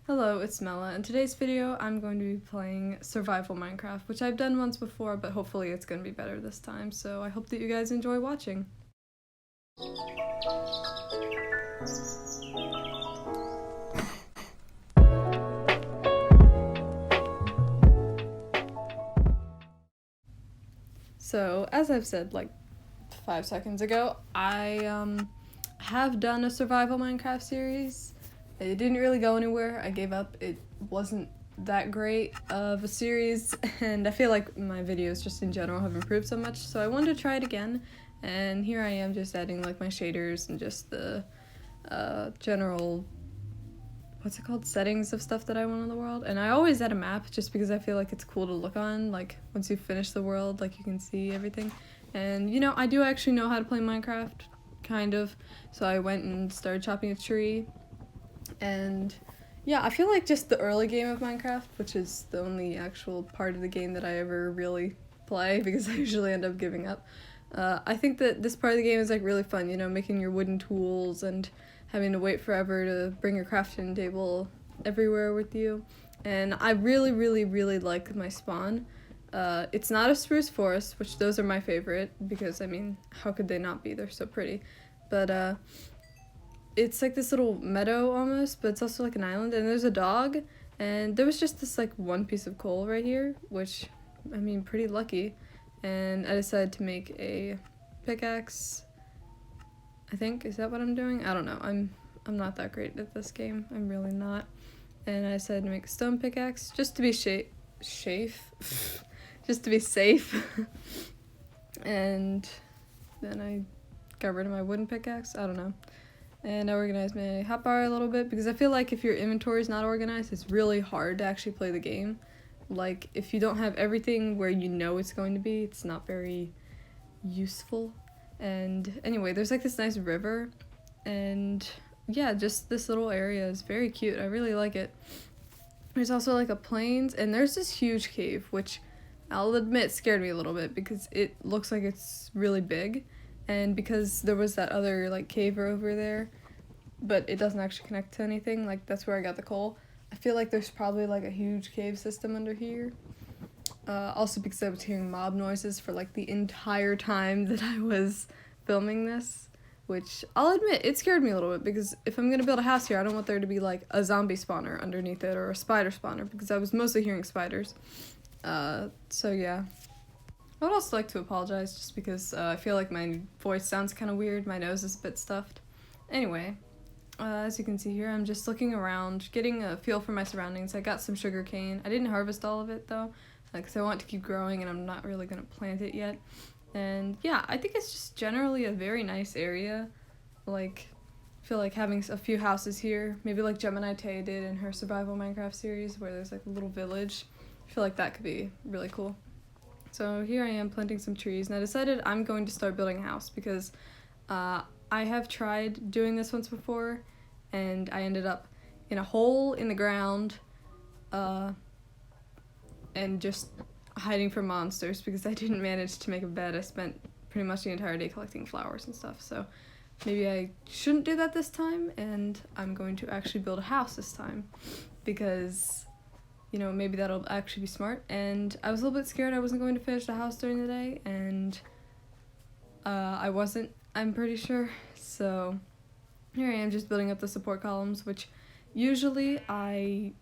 Hello, it's Mella. In today's video, I'm going to be playing Survival Minecraft, which I've done once before, but hopefully it's going to be better this time, so I hope that you guys enjoy watching. So, as I've said like 5 seconds ago, I have done a Survival Minecraft series. It didn't really go anywhere. I gave up. It wasn't that great of a series, and I feel like my videos just in general have improved so much, so I wanted to try it again, and here I am just adding like my shaders and just the general settings of stuff that I want in the world. And I always add a map just because I feel like it's cool to look on, like once you finish the world, like you can see everything. And you know, I do actually know how to play Minecraft, kind of, so I went and started chopping a tree. And yeah, I feel like just the early game of Minecraft, which is the only actual part of the game that I ever really play because I usually end up giving up, I think that this part of the game is like really fun, you know, making your wooden tools and having to wait forever to bring your crafting table everywhere with you. And I really like my spawn. It's not a spruce forest, which those are my favorite because, I mean, how could they not be? They're so pretty. But it's like this little meadow almost, but it's also like an island, and there's a dog, and there was just this like one piece of coal right here, which, I mean, pretty lucky. And I decided to make a pickaxe. I think, is that what I'm doing? I don't know. I'm not that great at this game. I'm really not. And I decided to make a stone pickaxe just to be just to be safe. And then I got rid of my wooden pickaxe. I don't know. And I organized my hotbar a little bit because I feel like if your inventory is not organized, it's really hard to actually play the game. Like, if you don't have everything where you know it's going to be, it's not very useful. And anyway, there's like this nice river, and yeah, just this little area is very cute. I really like it. There's also like a plains, and there's this huge cave, which I'll admit scared me a little bit because it looks like it's really big, and because there was that other like cave over there, but it doesn't actually connect to anything, like that's where I got the coal. I feel like there's probably like a huge cave system under here. Also because I was hearing mob noises for like the entire time that I was filming this, which I'll admit, it scared me a little bit because if I'm gonna build a house here, I don't want there to be like a zombie spawner underneath it or a spider spawner because I was mostly hearing spiders. So yeah. I would also like to apologize just because I feel like my voice sounds kind of weird, my nose is a bit stuffed. Anyway, as you can see here, I'm just looking around, getting a feel for my surroundings. I got some sugar cane. I didn't harvest all of it though, because I want to keep growing and I'm not really going to plant it yet. And yeah, I think it's just generally a very nice area. Like, I feel like having a few houses here, maybe like Gemini Tay did in her Survival Minecraft series where there's like a little village. I feel like that could be really cool. So here I am planting some trees, and I decided I'm going to start building a house because I have tried doing this once before, and I ended up in a hole in the ground, and just hiding from monsters because I didn't manage to make a bed. I spent pretty much the entire day collecting flowers and stuff, so maybe I shouldn't do that this time, and I'm going to actually build a house this time because, you know, maybe that'll actually be smart. And I was a little bit scared I wasn't going to finish the house during the day, and I wasn't, I'm pretty sure. So here I am just building up the support columns, which usually I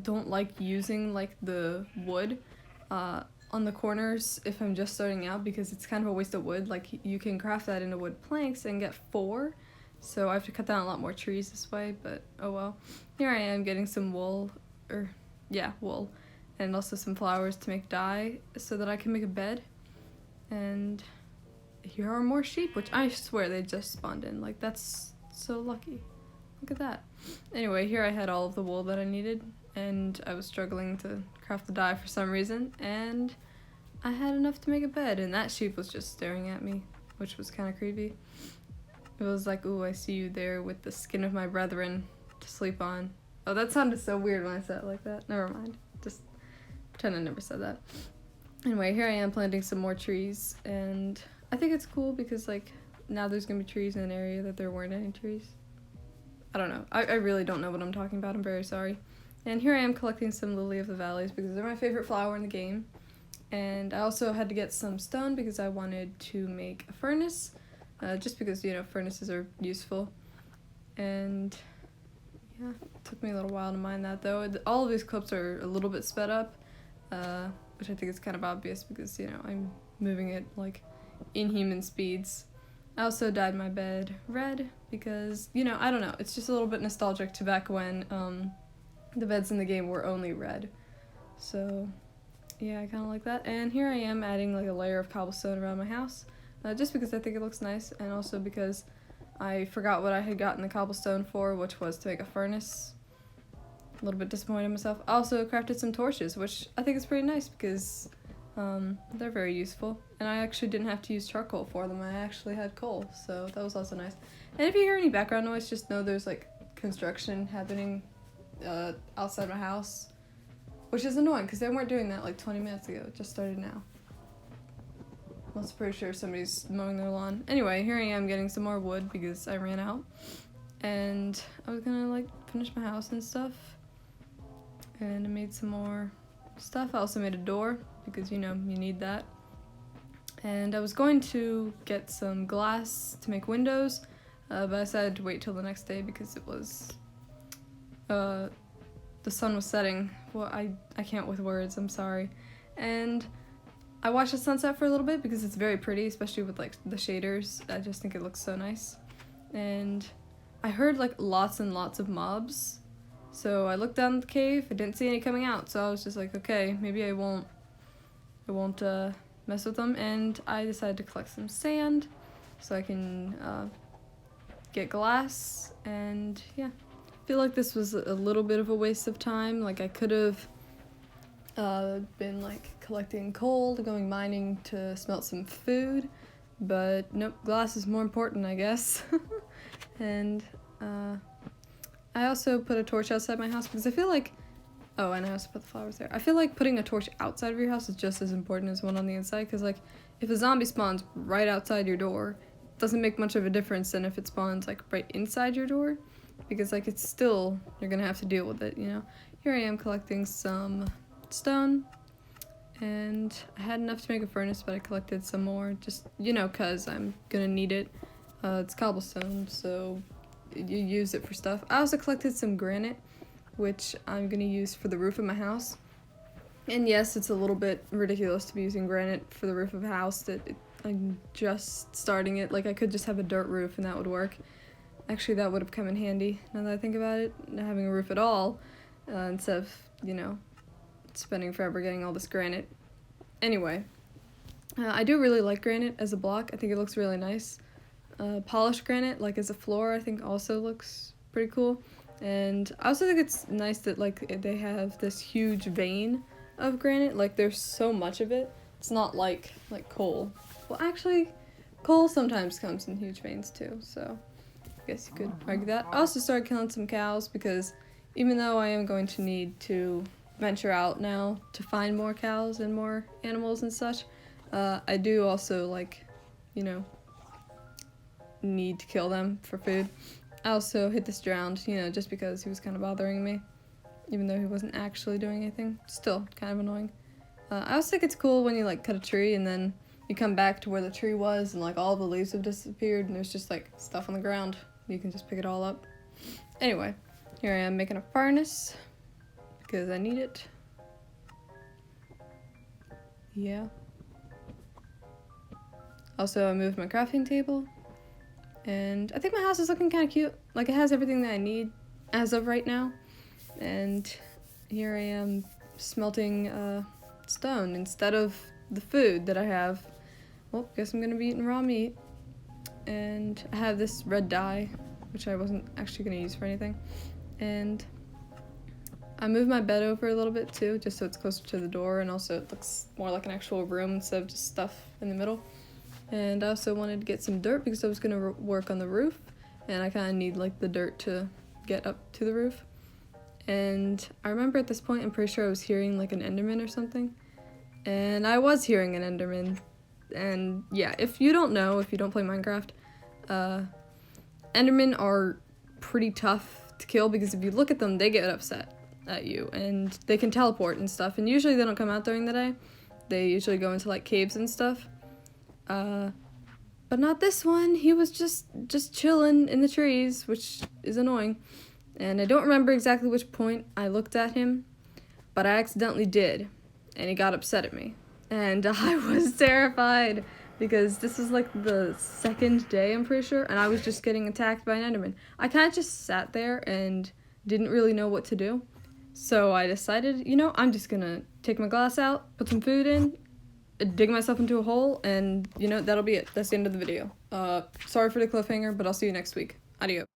don't like using like the wood on the corners if I'm just starting out because it's kind of a waste of wood. Like, you can craft that into wood planks and get 4, so I have to cut down a lot more trees this way, but oh well. Here I am getting some wool, and also some flowers to make dye so that I can make a bed. And here are more sheep, which I swear they just spawned in. Like, that's so lucky. Look at that. Anyway, here I had all of the wool that I needed, and I was struggling to craft the dye for some reason, and I had enough to make a bed, and that sheep was just staring at me, which was kind of creepy. It was like, ooh, I see you there with the skin of my brethren to sleep on. Oh, that sounded so weird when I said it like that. Never mind. Just pretend I never said that. Anyway, here I am planting some more trees, and I think it's cool because, like, now there's gonna be trees in an area that there weren't any trees. I don't know. I really don't know what I'm talking about. I'm very sorry. And here I am collecting some Lily of the Valleys because they're my favorite flower in the game. And I also had to get some stone because I wanted to make a furnace, just because, you know, furnaces are useful. And yeah, it took me a little while to mine that though. All of these clips are a little bit sped up, which I think is kind of obvious because, you know, I'm moving at like inhuman speeds. I also dyed my bed red because, you know, I don't know, it's just a little bit nostalgic to back when the beds in the game were only red. So yeah, I kind of like that. And here I am adding like a layer of cobblestone around my house, just because I think it looks nice, and also because I forgot what I had gotten the cobblestone for, which was to make a furnace. A little bit disappointed in myself. I also crafted some torches, which I think is pretty nice because they're very useful. And I actually didn't have to use charcoal for them. I actually had coal, so that was also nice. And if you hear any background noise, just know there's like construction happening outside my house, which is annoying because they weren't doing that like 20 minutes ago. It just started now. I'm also pretty sure somebody's mowing their lawn. Anyway, here I am getting some more wood because I ran out. And I was gonna like finish my house and stuff. And I made some more stuff. I also made a door because, you know, you need that. And I was going to get some glass to make windows, but I decided to wait till the next day because it was, the sun was setting. Well, I can't with words, I'm sorry. And I watched the sunset for a little bit because it's very pretty, especially with like the shaders. I just think it looks so nice. And I heard like lots and lots of mobs. So I looked down the cave, I didn't see any coming out, so I was just like, okay, maybe I won't mess with them. And I decided to collect some sand so I can get glass. And yeah, I feel like this was a little bit of a waste of time. Like I could have been like collecting coal, going mining to smelt some food, but nope, glass is more important, I guess. And I also put a torch outside my house because I feel like, oh, and I also put the flowers there. I feel like putting a torch outside of your house is just as important as one on the inside, because like if a zombie spawns right outside your door, it doesn't make much of a difference than if it spawns like right inside your door, because like it's still, you're gonna have to deal with it, you know. Here I am collecting some stone, and I had enough to make a furnace, but I collected some more just, you know, cause I'm gonna need it. It's cobblestone, so you use it for stuff. I also collected some granite, which I'm gonna use for the roof of my house. And yes, it's a little bit ridiculous to be using granite for the roof of a house I'm just starting it. Like I could just have a dirt roof and that would work. Actually, that would have come in handy now that I think about it, not having a roof at all, instead of, you know, spending forever getting all this granite. Anyway, I do really like granite as a block. I think it looks really nice. Polished granite, like as a floor, I think also looks pretty cool. And I also think it's nice that like they have this huge vein of granite. Like there's so much of it. It's not like coal. Well, actually, coal sometimes comes in huge veins too. So I guess you could argue that. I also started killing some cows because even though I am going to need to venture out now to find more cows and more animals and such, I do also like, you know, need to kill them for food. I also hit this drowned, you know, just because he was kind of bothering me, even though he wasn't actually doing anything. Still kind of annoying. I also think it's cool when you like cut a tree and then you come back to where the tree was and like all the leaves have disappeared and there's just like stuff on the ground. You can just pick it all up. Anyway, here I am making a furnace because I need it. Yeah. Also, I moved my crafting table. And I think my house is looking kind of cute. Like, it has everything that I need as of right now. And here I am smelting stone instead of the food that I have. Well, guess I'm gonna be eating raw meat. And I have this red dye, which I wasn't actually gonna use for anything. And I moved my bed over a little bit too, just so it's closer to the door, and also it looks more like an actual room instead of just stuff in the middle. And I also wanted to get some dirt because I was going to work on the roof, and I kind of need like the dirt to get up to the roof. And I remember at this point, I'm pretty sure I was hearing like an Enderman or something, and I was hearing an Enderman. And yeah, if you don't know, if you don't play Minecraft, Endermen are pretty tough to kill because if you look at them, they get upset. at you, and they can teleport and stuff, and usually they don't come out during the day. They usually go into like caves and stuff. But not this one. He was just chilling in the trees, which is annoying. And I don't remember exactly which point I looked at him, but I accidentally did, and he got upset at me. And I was terrified, because this was like the second day, I'm pretty sure, and I was just getting attacked by an Enderman. I kind of just sat there and didn't really know what to do. So I decided, you know, I'm just gonna take my glass out, put some food in, dig myself into a hole, and, you know, that'll be it. That's the end of the video. Sorry for the cliffhanger, but I'll see you next week. Adios.